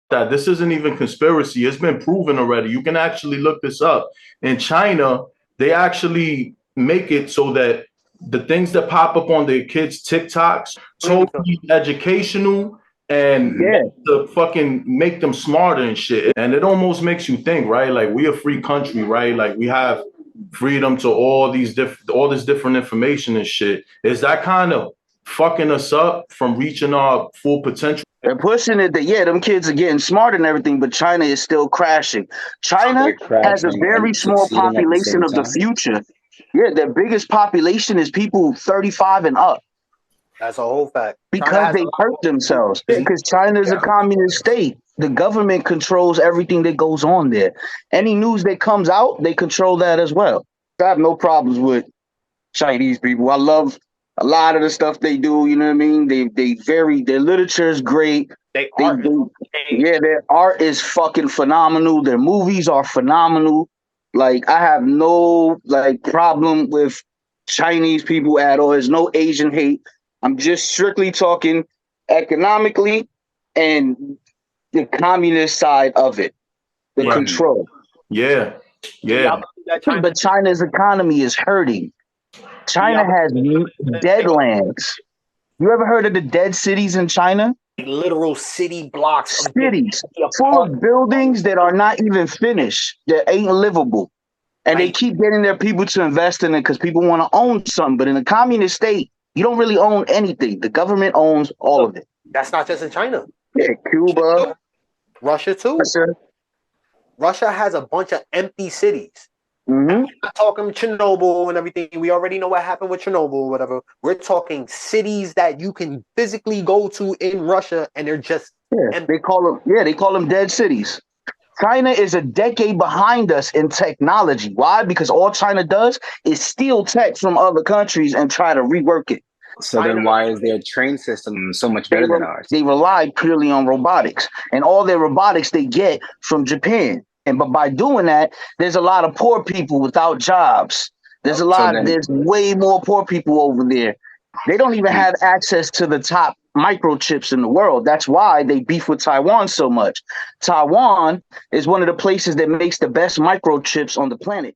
that. This isn't even conspiracy. It's been proven already. You can actually look this up. In China, they actually make it so that the things that pop up on their kids' TikToks totally educational and to fucking make them smarter and shit. And it almost makes you think, right? Like we a free country, right? Like we have freedom to all this different information and shit. Is that kind of fucking us up from reaching our full potential? They're pushing it that, them kids are getting smart and everything, but China is still crashing. China has a very small population of the future. Yeah, their biggest population is people 35 and up. That's a whole fact. Because they hurt themselves. Because China is a communist state. The government controls everything that goes on there. Any news that comes out, they control that as well. I have no problems with Chinese people. I love a lot of the stuff they do. You know what I mean? Their literature is great. Their art is fucking phenomenal. Their movies are phenomenal. Like, I have no problem with Chinese people at all. There's no Asian hate. I'm just strictly talking economically and the communist side of it, the control. Yeah. But China's economy is hurting. China has dead lands. You ever heard of the dead cities in China? Literal city blocks. Cities full of buildings that are not even finished, that ain't livable. And they keep getting their people to invest in it because people want to own something. But in a communist state, you don't really own anything. The government owns all of it. That's not just in China. Yeah, Cuba. Russia too. Russia has a bunch of empty cities. Mm-hmm. We're not talking Chernobyl and everything. We already know what happened with Chernobyl or whatever. We're talking cities that you can physically go to in Russia and they're just empty. They call them dead cities. China is a decade behind us in technology. Why? Because all China does is steal tech from other countries and try to rework it. So then why is their train system so much better than ours? They rely purely on robotics, and all their robotics they get from Japan. But by doing that, there's a lot of poor people without jobs. There's way more poor people over there. They don't even have access to the top microchips in the world. That's why they beef with Taiwan so much. Taiwan is one of the places that makes the best microchips on the planet.